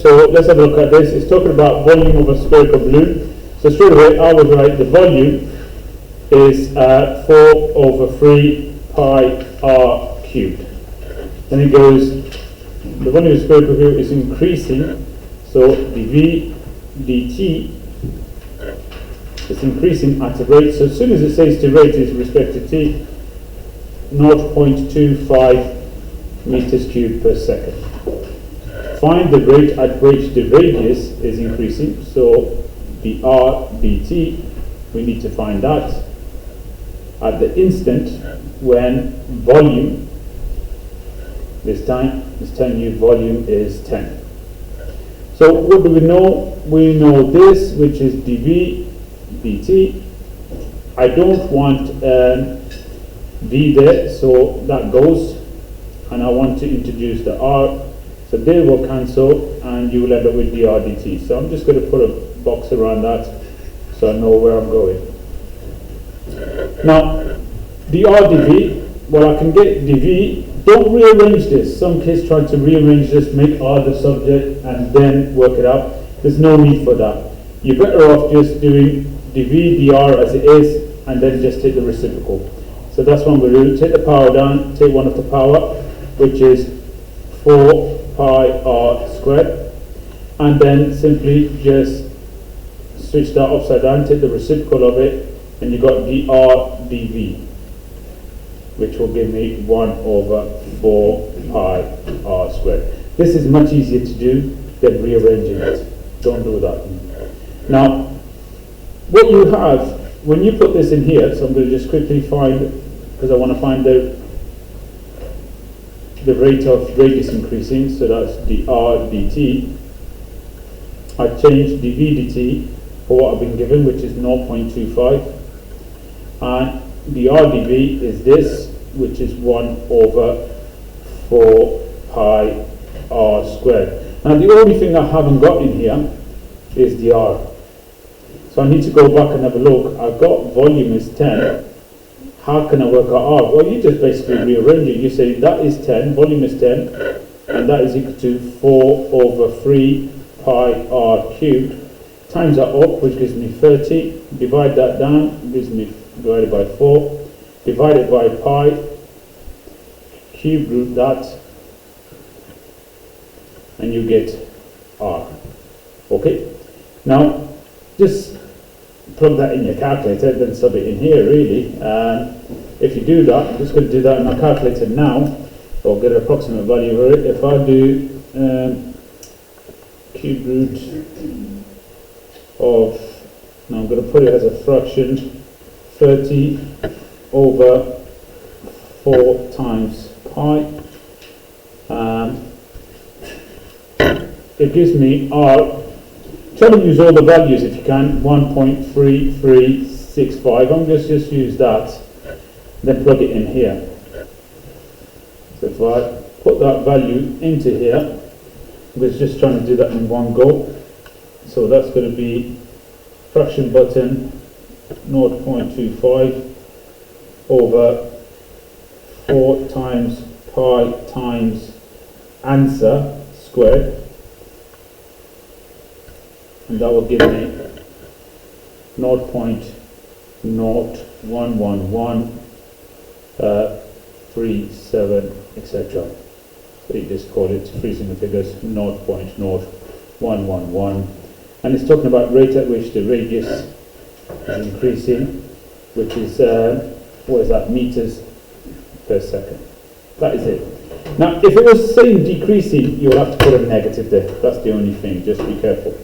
So let's have a look at this. It's talking about volume of a spherical balloon. So straight away I was right, the volume is 4/3 pi r cubed. Then it goes, the volume of spherical balloon is increasing, so dv dt is increasing at a rate. So as soon as it says the rate is respect to t, 0.25 meters cubed per second. Find the rate at which the radius is increasing. So the r dt, we need to find that at the instant when volume, this time you volume is 10. So what do we know? We know this, which is dv dt. I don't want v there, so that goes, and I want to introduce the r. So they will cancel, and you will end up with dr dt. So I'm just going to put a box around that so I know where I'm going. Now, dr dv, well, I can get dv. Don't rearrange this. Some kids try to rearrange this, make r the subject, and then work it out. There's no need for that. You're better off just doing dv dr as it is, and then just take the reciprocal. So that's what I'm going to do. Take the power down, take 1 of the power, which is 4 pi r squared, and then simply just switch that upside down, take the reciprocal of it, and you've got dr dv, which will give me 1/4 pi r squared. This is much easier to do than rearranging it. Don't do that. Now, what you have, when you put this in here, so I'm going to just quickly find, because I want to find the rate of radius increasing, so that's dr dt. I change dv dt for what I've been given, which is 0.25, and dr dv is this, which is 1/4 pi r squared. Now the only thing I haven't got in here is the r. So I need to go back and have a look. I've got volume is 10. How can I work out r? Well, you just basically rearrange it. You say that is 10, volume is 10, and that is equal to 4/3 pi r cubed. Times that up, which gives me 30. Divide that down, gives me divided by 4. Divided by pi. Cube root that, and you get r. Okay? Now, just plug that in your calculator, then sub it in here really. If you do that, I'm just going to do that in my calculator now, so I'll get an approximate value for it. If I do cube root of, now I'm going to put it as a fraction, 30/4 times pi. It gives me r. Try to use all the values if you can. 1.3365. I'm just use that, then plug it in here. So if I put that value into here, I was just trying to do that in one go. So that's going to be fraction button 0.25 over 4 times pi times answer squared, and that will give me 0.011137, etc. So you just call it, freezing the figures, 0.0111, and it's talking about rate at which the radius is increasing, which is what is that, meters per second. That is it. Now, if it was saying decreasing, you'll have to put a negative there. That's the only thing. Just be careful.